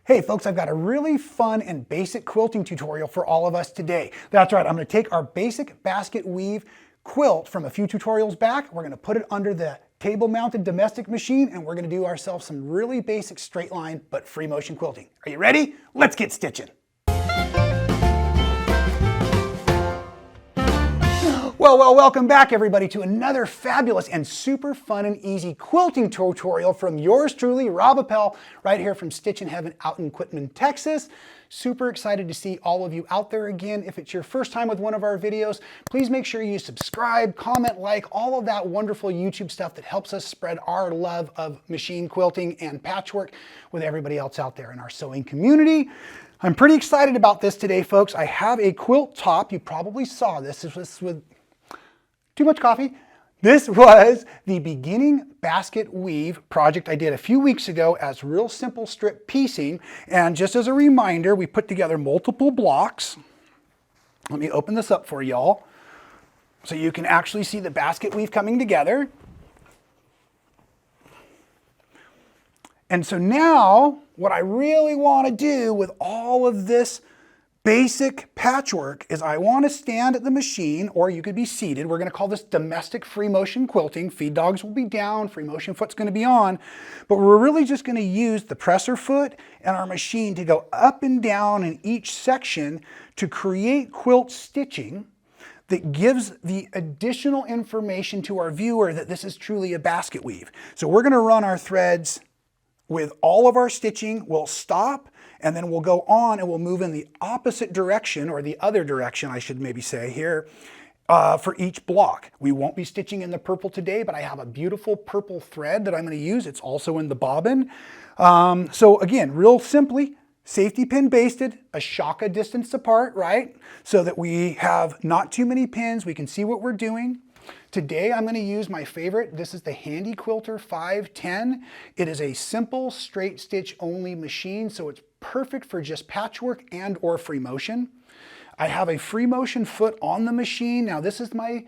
Hey folks, I've got a really fun and basic quilting tutorial for all of us today. That's right, I'm going to take our basic basket weave quilt from a few tutorials back. We're going to put it under the table mounted domestic machine and we're going to do ourselves some really basic straight line but free motion quilting. Are you ready? Let's get stitching. Well, welcome back everybody to another fabulous and super fun and easy quilting tutorial from yours truly, Rob Appell, right here from Stitchin Heaven out in Quitman, Texas. Super excited to see all of you out there again. If it's your first time with one of our videos, please make sure you subscribe, comment, like, all of that wonderful YouTube stuff that helps us spread our love of machine quilting and patchwork with everybody else out there in our sewing community. I'm pretty excited about this today, folks. I have a quilt top. You probably saw this. This was with too much coffee. This was the beginning basket weave project I did a few weeks ago as real simple strip piecing. And just as a reminder, we put together multiple blocks. Let me open this up for y'all so you can actually see the basket weave coming together. And so now what I really want to do with all of this basic patchwork is I want to stand at the machine, or you could be seated. We're going to call this domestic free motion quilting. Feed dogs will be down, free motion foot's going to be on, but we're really just going to use the presser foot and our machine to go up and down in each section to create quilt stitching that gives the additional information to our viewer that this is truly a basket weave. So we're going to run our threads with all of our stitching. We'll stop and then we'll go on and we'll move in the opposite direction, or the other direction I should maybe say here, for each block. We won't be stitching in the purple today, but I have a beautiful purple thread that I'm going to use. It's also in the bobbin. So again, real simply, safety pin basted, a shaka distance apart, right? So that we have not too many pins. We can see what we're doing. Today I'm going to use my favorite. This is the Handy Quilter 510. It is a simple straight stitch only machine, so it's perfect for just patchwork and or free motion. I have a free motion foot on the machine. Now this is my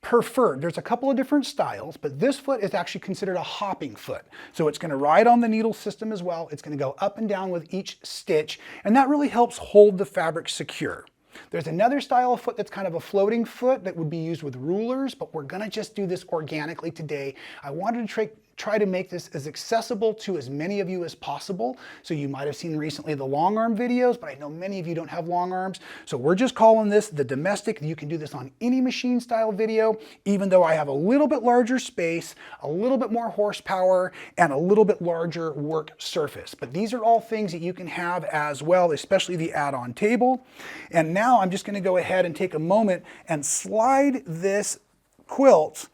preferred. There's a couple of different styles, but this foot is actually considered a hopping foot. So it's going to ride on the needle system as well. It's going to go up and down with each stitch, and that really helps hold the fabric secure. There's another style of foot that's kind of a floating foot that would be used with rulers, but we're going to just do this organically today. I wanted to try to make this as accessible to as many of you as possible. So you might have seen recently the long arm videos, but I know many of you don't have long arms. So we're just calling this the domestic. You can do this on any machine style video, even though I have a little bit larger space, a little bit more horsepower, and a little bit larger work surface. But these are all things that you can have as well, especially the add-on table. And now I'm just going to go ahead and take a moment and slide this quilt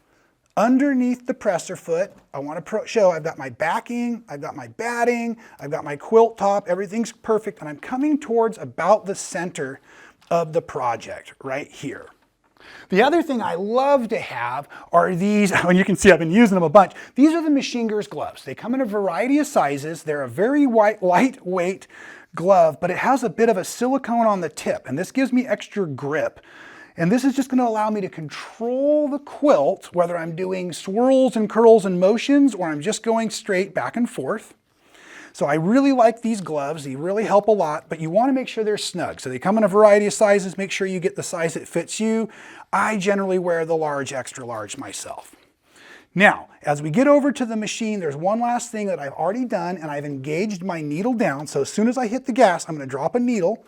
underneath the presser foot. I want to show I've got my backing, I've got my batting, I've got my quilt top, everything's perfect, and I'm coming towards about the center of the project right here. The other thing I love to have are these, and you can see I've been using them a bunch. These are the Machine Gears gloves. They come in a variety of sizes. They're a very lightweight glove, but it has a bit of a silicone on the tip, and this gives me extra grip. And this is just going to allow me to control the quilt, whether I'm doing swirls and curls and motions, or I'm just going straight back and forth. So I really like these gloves. They really help a lot, but you want to make sure they're snug. So they come in a variety of sizes. Make sure you get the size that fits you. I generally wear the large, extra large myself. Now, as we get over to the machine, there's one last thing that I've already done, and I've engaged my needle down. So as soon as I hit the gas, I'm going to drop a needle.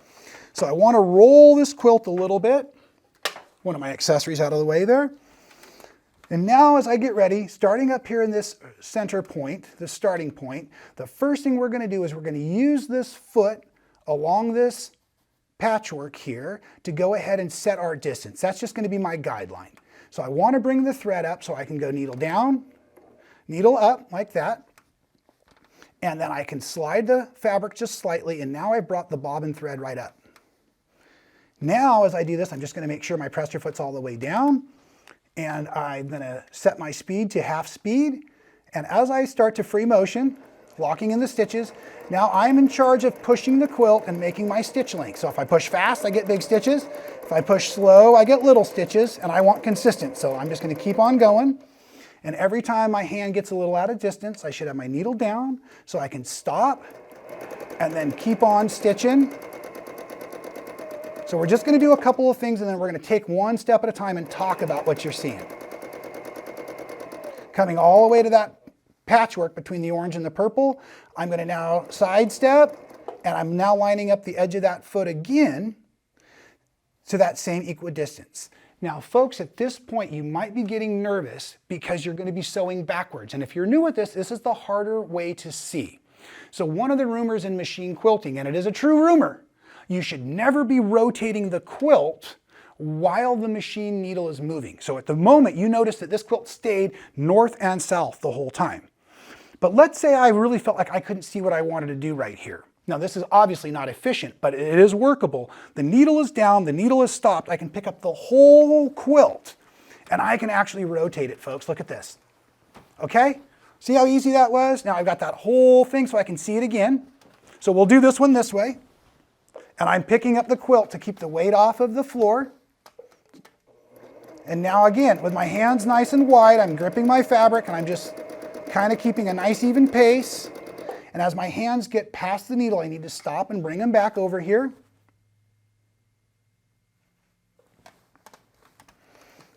So I want to roll this quilt a little bit. One of my accessories out of the way there. And now as I get ready, starting up here in this center point, this starting point, the first thing we're going to do is we're going to use this foot along this patchwork here to go ahead and set our distance. That's just going to be my guideline. So I want to bring the thread up so I can go needle down, needle up like that. And then I can slide the fabric just slightly, and now I brought the bobbin thread right up. Now, as I do this, I'm just going to make sure my presser foot's all the way down, and I'm going to set my speed to half speed. And as I start to free motion, locking in the stitches, now I'm in charge of pushing the quilt and making my stitch length. So if I push fast, I get big stitches. If I push slow, I get little stitches, and I want consistent. So I'm just going to keep on going. And every time my hand gets a little out of distance, I should have my needle down so I can stop and then keep on stitching. So we're just going to do a couple of things and then we're going to take one step at a time and talk about what you're seeing. Coming all the way to that patchwork between the orange and the purple, I'm going to now sidestep, and I'm now lining up the edge of that foot again to that same equidistance. Now folks, at this point you might be getting nervous because you're going to be sewing backwards, and if you're new at this, this is the harder way to see. So one of the rumors in machine quilting, and it is a true rumor, you should never be rotating the quilt while the machine needle is moving. So at the moment you notice that this quilt stayed north and south the whole time. But let's say I really felt like I couldn't see what I wanted to do right here. Now this is obviously not efficient, but it is workable. The needle is down, the needle is stopped. I can pick up the whole quilt and I can actually rotate it, folks. Look at this. Okay? See how easy that was? Now I've got that whole thing so I can see it again. So we'll do this one this way. And I'm picking up the quilt to keep the weight off of the floor. And now again, with my hands nice and wide, I'm gripping my fabric and I'm just kind of keeping a nice even pace. And as my hands get past the needle, I need to stop and bring them back over here.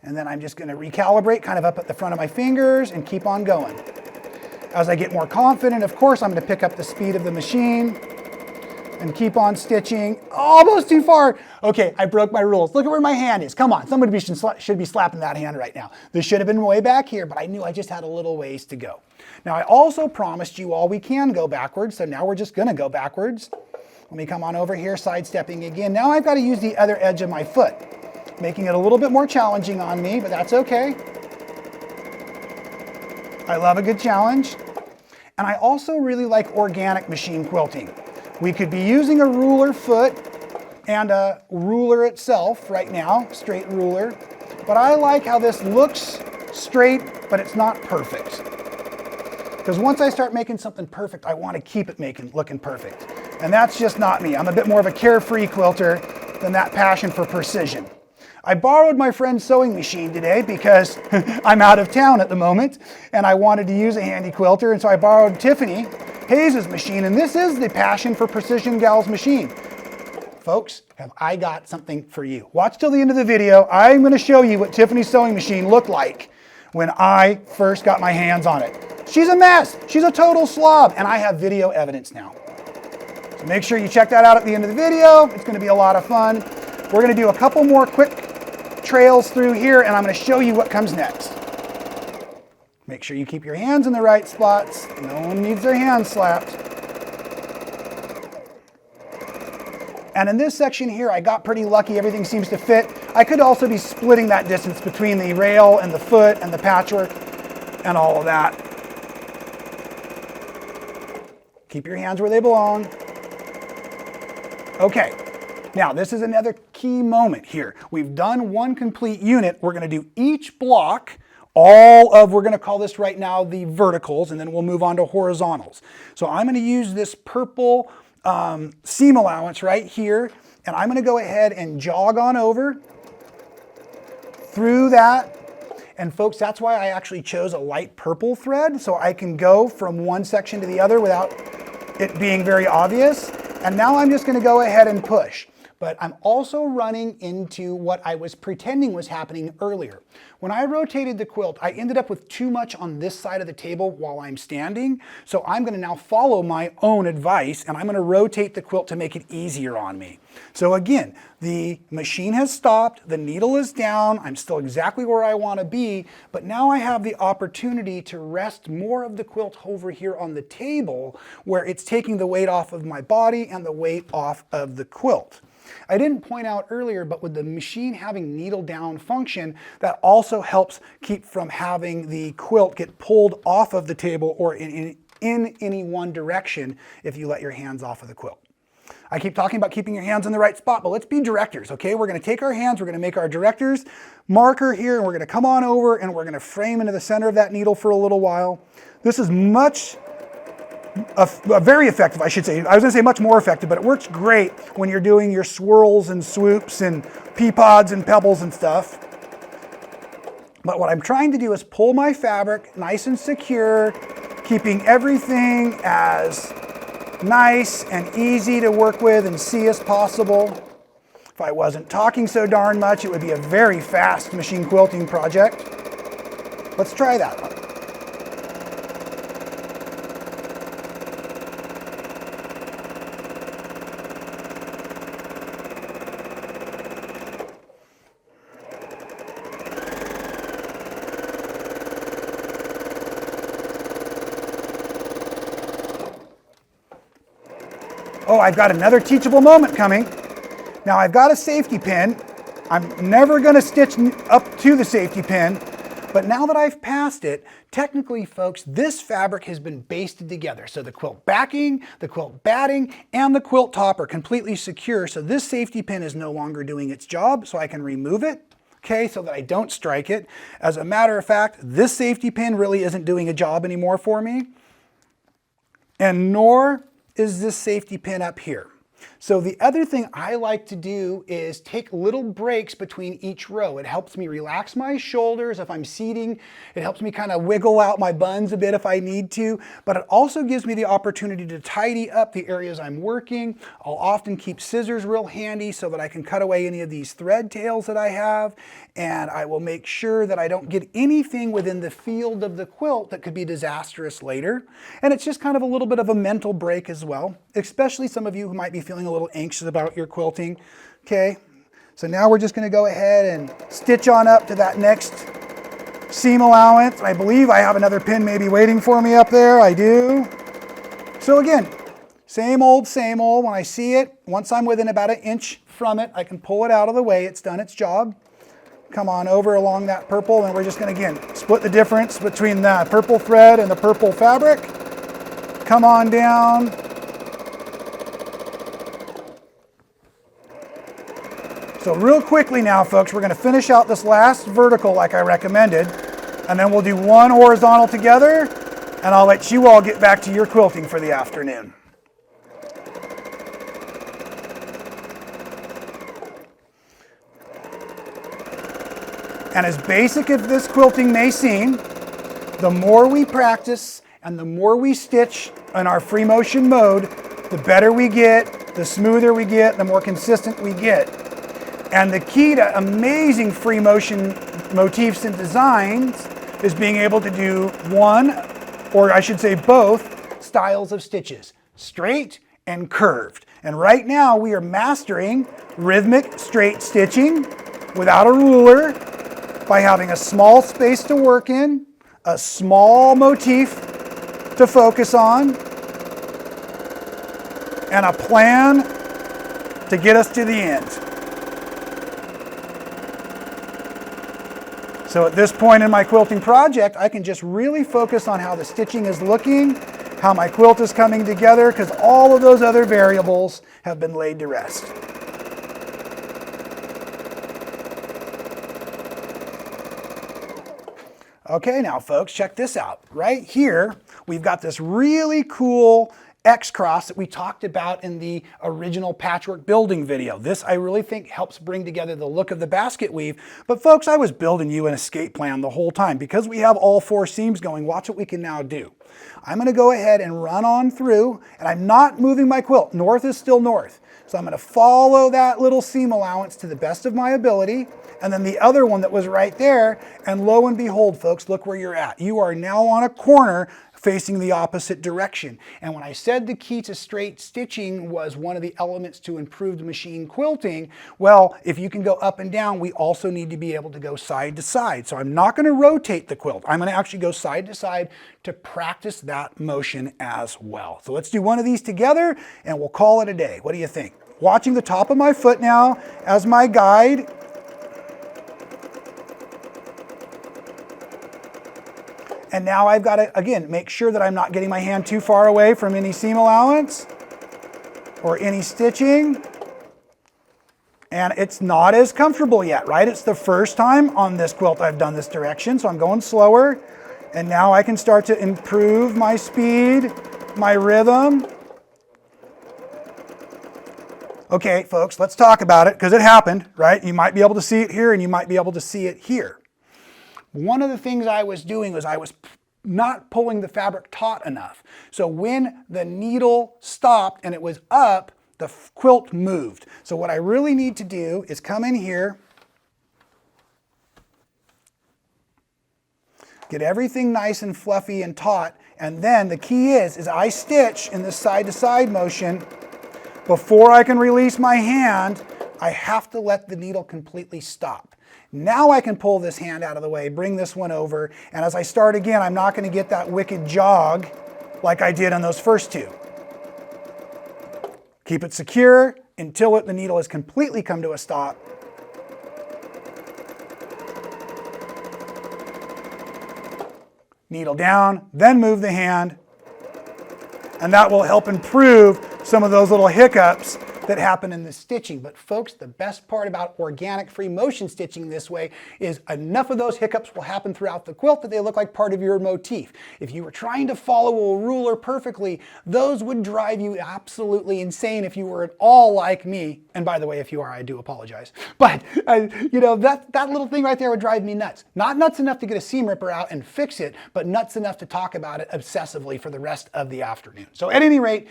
And then I'm just going to recalibrate kind of up at the front of my fingers and keep on going. As I get more confident, of course, I'm going to pick up the speed of the machine and keep on stitching. Almost too far. Okay, I broke my rules. Look at where my hand is. Come on, somebody should be slapping that hand right now. This should have been way back here, but I knew I just had a little ways to go. Now I also promised you all we can go backwards, so now we're just gonna go backwards. Let me come on over here, sidestepping again. Now I've got to use the other edge of my foot, making it a little bit more challenging on me, but that's okay. I love a good challenge. And I also really like organic machine quilting. We could be using a ruler foot and a ruler itself right now, straight ruler. But I like how this looks straight, but it's not perfect. Because once I start making something perfect, I want to keep it looking perfect. And that's just not me. I'm a bit more of a carefree quilter than that passion for precision. I borrowed my friend's sewing machine today because I'm out of town at the moment and I wanted to use a handy quilter, and so I borrowed Tiffany Hayes' machine, and this is the Passion for Precision Gal's machine. Folks, have I got something for you. Watch till the end of the video. I'm going to show you what Tiffany's sewing machine looked like when I first got my hands on it. She's a mess. She's a total slob, and I have video evidence now. So make sure you check that out at the end of the video. It's going to be a lot of fun. We're going to do a couple more quick trails through here, and I'm going to show you what comes next. Make sure you keep your hands in the right spots. No one needs their hands slapped. And in this section here, I got pretty lucky. Everything seems to fit. I could also be splitting that distance between the rail and the foot and the patchwork and all of that. Keep your hands where they belong. Okay, now this is another key moment here. We've done one complete unit. We're going to do each block. We're going to call this right now the verticals, and then we'll move on to horizontals. So I'm going to use this purple seam allowance right here, and I'm going to go ahead and jog on over through that. And folks, that's why I actually chose a light purple thread, so I can go from one section to the other without it being very obvious. And now I'm just going to go ahead and push. But I'm also running into what I was pretending was happening earlier. When I rotated the quilt, I ended up with too much on this side of the table while I'm standing. So I'm going to now follow my own advice, and I'm going to rotate the quilt to make it easier on me. So again, the machine has stopped, the needle is down, I'm still exactly where I want to be, but now I have the opportunity to rest more of the quilt over here on the table where it's taking the weight off of my body and the weight off of the quilt. I didn't point out earlier, but with the machine having needle down function, that also helps keep from having the quilt get pulled off of the table or in any one direction if you let your hands off of the quilt. I keep talking about keeping your hands in the right spot, but let's be directors, okay? We're going to take our hands, we're going to make our director's marker here, and we're going to come on over and we're going to frame into the center of that needle for a little while. This is very effective, I should say. I was going to say much more effective, but it works great when you're doing your swirls and swoops and pea pods and pebbles and stuff. But what I'm trying to do is pull my fabric nice and secure, keeping everything as nice and easy to work with and see as possible. If I wasn't talking so darn much, it would be a very fast machine quilting project. Let's try that one. Oh, I've got another teachable moment coming. Now I've got a safety pin. I'm never going to stitch up to the safety pin, but now that I've passed it, technically, folks, this fabric has been basted together. So the quilt backing, the quilt batting, and the quilt top are completely secure. So this safety pin is no longer doing its job, so I can remove it, okay, so that I don't strike it. As a matter of fact, this safety pin really isn't doing a job anymore for me, and nor is this safety pin up here. So the other thing I like to do is take little breaks between each row. It helps me relax my shoulders if I'm seating. It helps me kind of wiggle out my buns a bit if I need to, but it also gives me the opportunity to tidy up the areas I'm working. I'll often keep scissors real handy so that I can cut away any of these thread tails that I have, and I will make sure that I don't get anything within the field of the quilt that could be disastrous later. And it's just kind of a little bit of a mental break as well, especially some of you who might be feeling a little anxious about your quilting. Okay, so now we're just going to go ahead and stitch on up to that next seam allowance. I believe I have another pin maybe waiting for me up there. I do. So again, same old, same old. When I see it, once I'm within about an inch from it, I can pull it out of the way. It's done its job. Come on over along that purple, and we're just going to, again, split the difference between the purple thread and the purple fabric. Come on down. So real quickly now, folks, we're going to finish out this last vertical like I recommended, and then we'll do one horizontal together, and I'll let you all get back to your quilting for the afternoon. And as basic as this quilting may seem, the more we practice and the more we stitch in our free motion mode, the better we get, the smoother we get, the more consistent we get. And the key to amazing free motion motifs and designs is being able to do one, or I should say both, styles of stitches, straight and curved. And right now we are mastering rhythmic straight stitching without a ruler by having a small space to work in, a small motif to focus on, and a plan to get us to the end. So at this point in my quilting project, I can just really focus on how the stitching is looking, how my quilt is coming together, because all of those other variables have been laid to rest. Okay, now folks, check this out. Right here, we've got this really cool X-cross that we talked about in the original patchwork building video. This I really think helps bring together the look of the basket weave. But folks, I was building you an escape plan the whole time. Because we have all four seams going, watch what we can now do. I'm going to go ahead and run on through, and I'm not moving my quilt. North is still north. So I'm going to follow that little seam allowance to the best of my ability, and then the other one that was right there, and lo and behold, folks, look where you're at. You are now on a corner facing the opposite direction. And when I said the key to straight stitching was one of the elements to improved machine quilting, well, if you can go up and down, we also need to be able to go side to side. So I'm not going to rotate the quilt. I'm going to actually go side to side to practice that motion as well. So let's do one of these together and we'll call it a day. What do you think? Watching the top of my foot now as my guide. And now I've got to, again, make sure that I'm not getting my hand too far away from any seam allowance or any stitching. And it's not as comfortable yet, right? It's the first time on this quilt I've done this direction, so I'm going slower. And now I can start to improve my speed, my rhythm. Okay, folks, let's talk about it because it happened, right? You might be able to see it here and you might be able to see it here. One of the things I was doing was I was not pulling the fabric taut enough. So when the needle stopped and it was up, the quilt moved. So what I really need to do is come in here, get everything nice and fluffy and taut, and then the key is I stitch in this side-to-side motion. Before I can release my hand, I have to let the needle completely stop. Now I can pull this hand out of the way, bring this one over, and as I start again, I'm not going to get that wicked jog like I did on those first two. Keep it secure until the needle has completely come to a stop. Needle down, then move the hand, and that will help improve some of those little hiccups that happen in the stitching. But folks, the best part about organic free motion stitching this way is enough of those hiccups will happen throughout the quilt that they look like part of your motif. If you were trying to follow a ruler perfectly, those would drive you absolutely insane if you were at all like me. And by the way, if you are, I do apologize. But you know, that little thing right there would drive me nuts. Not nuts enough to get a seam ripper out and fix it, but nuts enough to talk about it obsessively for the rest of the afternoon. So at any rate,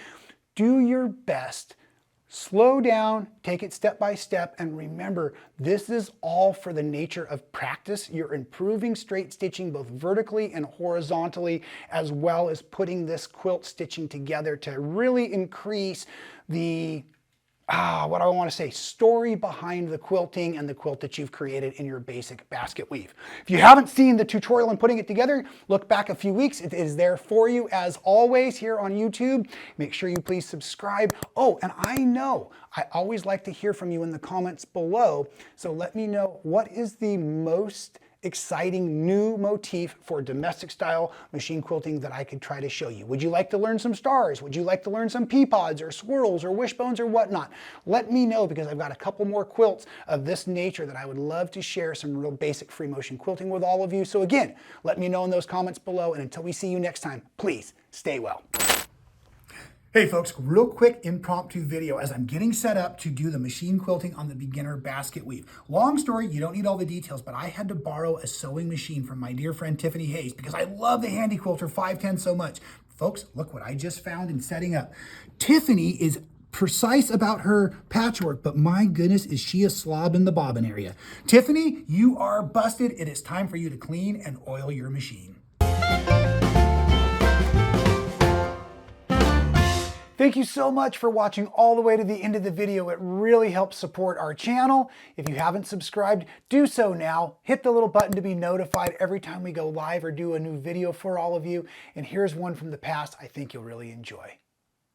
do your best. Slow down, take it step by step, and remember, this is all for the nature of practice. You're improving straight stitching both vertically and horizontally, as well as putting this quilt stitching together to really increase the what do I want to say, story behind the quilting and the quilt that you've created in your basic basket weave. If you haven't seen the tutorial on putting it together, look back a few weeks. It is there for you as always here on YouTube. Make sure you please subscribe. Oh, and I know I always like to hear from you in the comments below. So let me know, what is the most exciting new motif for domestic style machine quilting that I could try to show you? Would you like to learn some stars? Would you like to learn some pea pods or swirls or wishbones or whatnot? Let me know, because I've got a couple more quilts of this nature that I would love to share some real basic free motion quilting with all of you. So again, let me know in those comments below, and until we see you next time, please stay well. Hey folks, real quick impromptu video as I'm getting set up to do the machine quilting on the beginner basket weave. Long story, you don't need all the details, but I had to borrow a sewing machine from my dear friend Tiffany Hayes because I love the Handy Quilter 510 so much. Folks, look what I just found in setting up. Tiffany is precise about her patchwork, but my goodness, is she a slob in the bobbin area. Tiffany, you are busted. It is time for you to clean and oil your machine. Thank you so much for watching all the way to the end of the video. It really helps support our channel. If you haven't subscribed, do so now. Hit the little button to be notified every time we go live or do a new video for all of you. And here's one from the past I think you'll really enjoy.